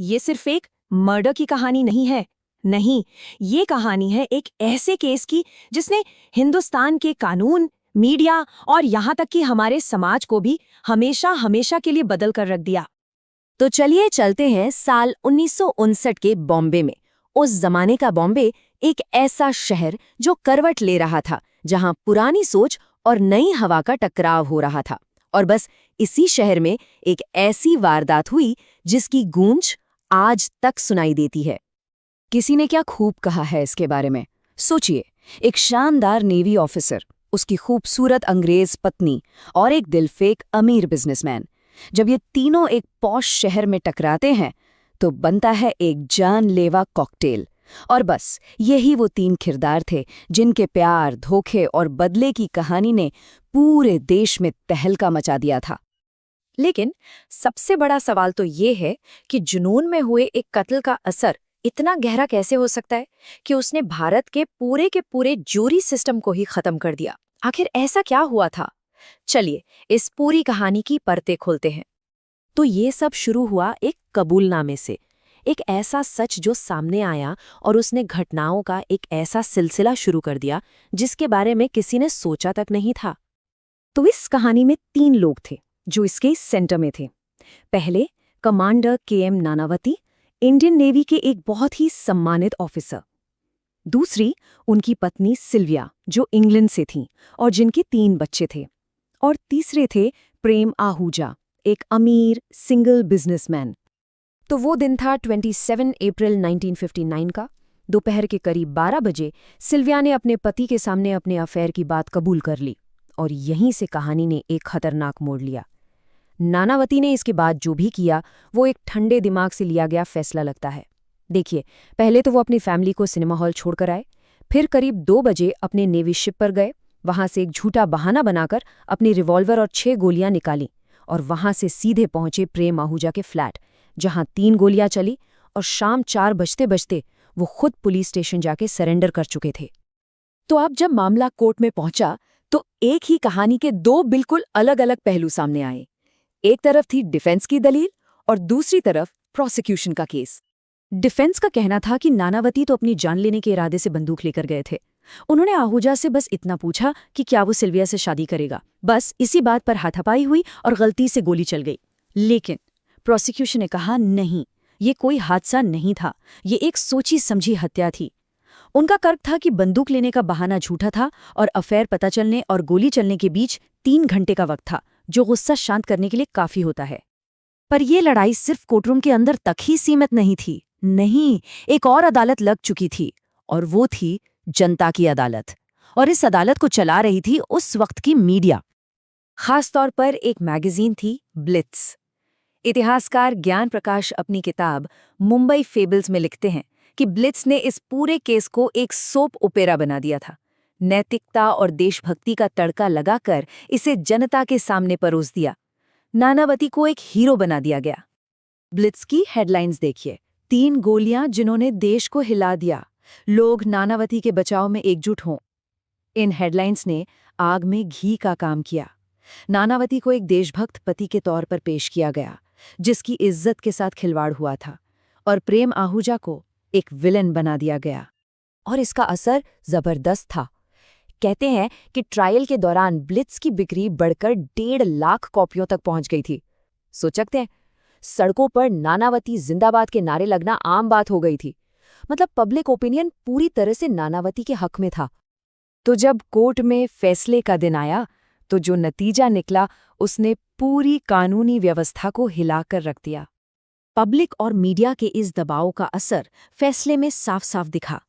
ये सिर्फ एक मर्डर की कहानी नहीं है। नहीं, ये कहानी है एक ऐसे केस की जिसने हिंदुस्तान के कानून, मीडिया और यहाँ तक कि हमारे समाज को भी हमेशा हमेशा के लिए बदल कर रख दिया। तो चलिए चलते हैं साल 1959 के बॉम्बे में। उस जमाने का बॉम्बे एक ऐसा शहर जो करवट ले रहा था, जहां पुरानी सोच और नई हवा का टकराव हो रहा था। और बस इसी शहर में एक ऐसी वारदात हुई जिसकी गूंज आज तक सुनाई देती है। किसी ने क्या खूब कहा है इसके बारे में। सोचिए, एक शानदार नेवी ऑफिसर, उसकी खूबसूरत अंग्रेज पत्नी और एक दिलफेक अमीर बिजनेसमैन। जब ये तीनों एक पॉश शहर में टकराते हैं तो बनता है एक जानलेवा कॉकटेल। और बस यही वो तीन किरदार थे जिनके प्यार, धोखे और बदले की कहानी ने पूरे देश में तहलका मचा दिया था। लेकिन सबसे बड़ा सवाल तो ये है कि जुनून में हुए एक कत्ल का असर इतना गहरा कैसे हो सकता है कि उसने भारत के पूरे जूरी सिस्टम को ही खत्म कर दिया। आखिर ऐसा क्या हुआ था? चलिए इस पूरी कहानी की परतें खोलते हैं। तो ये सब शुरू हुआ एक कबूलनामे से, एक ऐसा सच जो सामने आया और उसने घटनाओं का एक ऐसा सिलसिला शुरू कर दिया जिसके बारे में किसी ने सोचा तक नहीं था। तो इस कहानी में 3 लोग थे जो इसके सेंटर में थे। पहले commander KM. Nanavati, Indian navy के एक बहुत ही सम्मानित ऑफिसर। दूसरी उनकी पत्नी सिल्विया, जो इंग्लैंड से थीं और जिनके 3 बच्चे थे। और तीसरे थे प्रेम आहूजा, एक अमीर सिंगल बिजनेसमैन। तो वो दिन था 27 अप्रैल 1959 का। दोपहर के करीब 12 बजे सिल्विया ने अपने पति के सामने अपने अफेयर की बात कबूल कर ली और यहीं से कहानी ने एक खतरनाक मोड़ लिया। नानावती ने इसके बाद जो भी किया वो एक ठंडे दिमाग से लिया गया फैसला लगता है। देखिए, पहले तो वो अपनी फैमिली को सिनेमा हॉल छोड़कर आए, फिर करीब 2 बजे अपने नेवी शिप पर गए, वहां से एक झूठा बहाना बनाकर अपनी रिवॉल्वर और 6 गोलियां निकाली और वहां से सीधे पहुंचे प्रेम आहूजा के फ्लैट, जहां 3 गोलियां चली और शाम 4 बजते बजते वो खुद पुलिस स्टेशन जाके सरेंडर कर चुके थे। तो अब जब मामला कोर्ट में पहुंचा तो एक ही कहानी के 2 बिल्कुल अलग अलग पहलू सामने आए। एक तरफ थी डिफेंस की दलील और दूसरी तरफ प्रोसिक्यूशन का केस। डिफेंस का कहना था कि नानावती तो अपनी जान लेने के इरादे से बंदूक लेकर गए थे। उन्होंने आहूजा से बस इतना पूछा कि क्या वो सिल्विया से शादी करेगा। बस इसी बात पर हाथापाई हुई और गलती से गोली चल गई। लेकिन प्रोसिक्यूशन ने कहा नहीं, ये कोई हादसा नहीं था, ये एक सोची समझी हत्या थी। उनका तर्क था कि बंदूक लेने का बहाना झूठा था और अफेयर पता चलने और गोली चलने के बीच 3 घंटे का वक्त था, जो गुस्सा शांत करने के लिए काफी होता है। पर यह लड़ाई सिर्फ कोर्टरूम के अंदर तक ही सीमित नहीं थी। नहीं, एक और अदालत लग चुकी थी और वो थी जनता की अदालत। और इस अदालत को चला रही थी उस वक्त की मीडिया। खासतौर पर एक मैगजीन थी, ब्लिट्स। इतिहासकार ज्ञान प्रकाश अपनी किताब मुंबई फेबल्स में लिखते हैं कि ब्लिट्स ने इस पूरे केस को एक सोप ओपेरा बना दिया था। नैतिकता और देशभक्ति का तड़का लगाकर इसे जनता के सामने परोस दिया। नानावती को एक हीरो बना दिया गया। ब्लिट्स की हेडलाइंस देखिए, 3 गोलियां जिन्होंने देश को हिला दिया, लोग नानावती के बचाव में एकजुट हों। इन हेडलाइंस ने आग में घी का काम किया। नानावती को एक देशभक्त पति के तौर पर पेश किया गया जिसकी इज्जत के साथ खिलवाड़ हुआ था, और प्रेम आहूजा को एक विलन बना दिया गया। और इसका असर जबरदस्त था। कहते हैं कि ट्रायल के दौरान ब्लिट्स की बिक्री बढ़कर 1.5 लाख कॉपियों तक पहुंच गई थी। सोच सकते हैं, सड़कों पर नानावती जिंदाबाद के नारे लगना आम बात हो गई थी। मतलब पब्लिक ओपिनियन पूरी तरह से नानावती के हक में था। तो जब कोर्ट में फैसले का दिन आया तो जो नतीजा निकला उसने पूरी कानूनी व्यवस्था को हिलाकर रख दिया। पब्लिक और मीडिया के इस दबाव का असर फैसले में साफ साफ दिखा।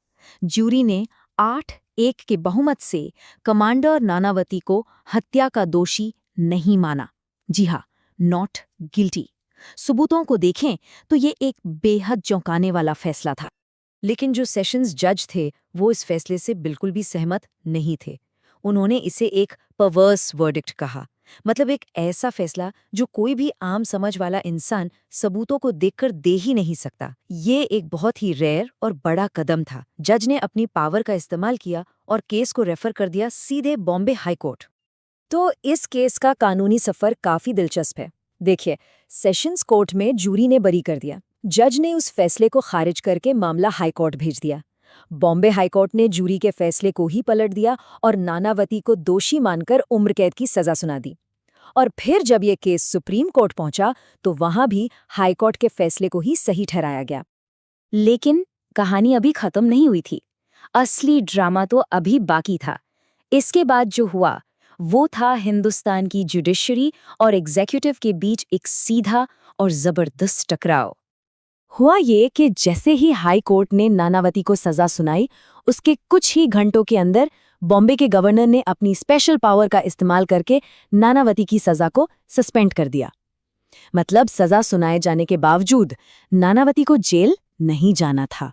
ज्यूरी ने 8-1 के बहुमत से कमांडर नानावती को हत्या का दोषी नहीं माना। जी हाँ, नॉट गिल्टी। सबूतों को देखें तो ये एक बेहद चौंकाने वाला फैसला था। लेकिन जो सेशंस जज थे वो इस फैसले से बिल्कुल भी सहमत नहीं थे। उन्होंने इसे एक परवर्स वर्डिक्ट कहा। मतलब एक ऐसा फैसला जो कोई भी आम समझ वाला इंसान सबूतों को देखकर दे ही नहीं सकता। ये एक बहुत ही रेयर और बड़ा कदम था। जज ने अपनी पावर का इस्तेमाल किया और केस को रेफर कर दिया सीधे बॉम्बे हाई कोर्ट। तो इस केस का कानूनी सफर काफी दिलचस्प है। देखिए, सेशंस कोर्ट में जूरी ने बरी कर दिया, जज ने उस फैसले को खारिज करके मामला हाईकोर्ट भेज दिया। बॉम्बे हाईकोर्ट ने जूरी के फैसले को ही पलट दिया और नानावती को दोषी मानकर उम्र कैद की सजा सुना दी। और फिर जब ये केस सुप्रीम कोर्ट पहुंचा तो वहां भी हाईकोर्ट के फैसले को ही सही ठहराया गया। लेकिन कहानी अभी खत्म नहीं हुई थी। असली ड्रामा तो अभी बाकी था। इसके बाद जो हुआ वो था हिंदुस्तान की जुडिशरी और एग्जीक्यूटिव के बीच एक सीधा और जबरदस्त टकराव। हुआ ये कि जैसे ही हाई कोर्ट ने नानावती को सजा सुनाई, उसके कुछ ही घंटों के अंदर बॉम्बे के गवर्नर ने अपनी स्पेशल पावर का इस्तेमाल करके नानावती की सजा को सस्पेंड कर दिया। मतलब सजा सुनाए जाने के बावजूद नानावती को जेल नहीं जाना था।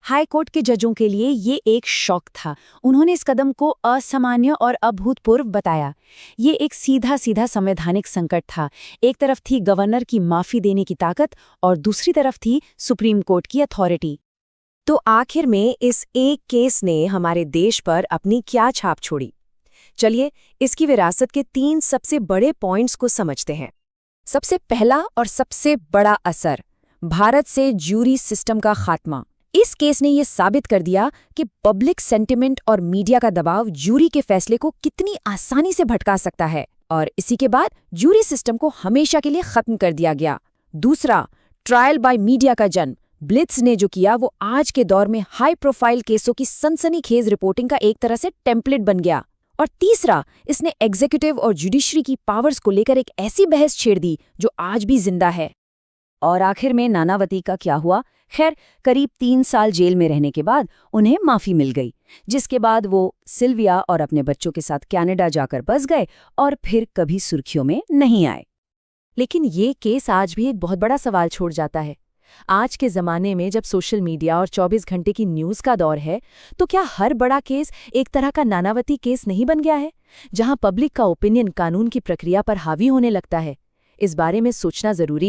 हाई कोर्ट के जजों के लिए ये एक शॉक था। उन्होंने इस कदम को असामान्य और अभूतपूर्व बताया। ये एक सीधा संवैधानिक संकट था। एक तरफ थी गवर्नर की माफी देने की ताकत और दूसरी तरफ थी सुप्रीम कोर्ट की अथॉरिटी। तो आखिर में इस एक केस ने हमारे देश पर अपनी क्या छाप छोड़ी? चलिए इसकी विरासत के 3 सबसे बड़े पॉइंट्स को समझते हैं। सबसे पहला और सबसे बड़ा असर, भारत से ज्यूरी सिस्टम का खात्मा। इस केस ने यह साबित कर दिया कि पब्लिक सेंटिमेंट और मीडिया का दबाव ज्यूरी के फैसले को कितनी आसानी से भटका सकता है, और इसी के बाद ज्यूरी सिस्टम को हमेशा के लिए खत्म कर दिया गया। दूसरा, ट्रायल बाय मीडिया का जन्म। ब्लिट्ज ने जो किया वो आज के दौर में हाई प्रोफाइल केसों की सनसनीखेज रिपोर्टिंग का एक तरह से टेम्पलेट बन गया। और तीसरा, इसने एग्जीक्यूटिव और जुडिशरी की पावर्स को लेकर एक ऐसी बहस छेड़ दी जो आज भी जिंदा है। और आखिर में नानावती का क्या हुआ? खैर, करीब 3 साल जेल में रहने के बाद उन्हें माफी मिल गई, जिसके बाद वो सिल्विया और अपने बच्चों के साथ कनाडा जाकर बस गए और फिर कभी सुर्खियों में नहीं आए। लेकिन ये केस आज भी एक बहुत बड़ा सवाल छोड़ जाता है। आज के ज़माने में जब सोशल मीडिया और 24 घंटे की न्यूज़ का दौर है, तो क्या हर बड़ा केस एक तरह का नानावती केस नहीं बन गया है, जहां पब्लिक का ओपिनियन कानून की प्रक्रिया पर हावी होने लगता है? इस बारे में सोचना ज़रूरी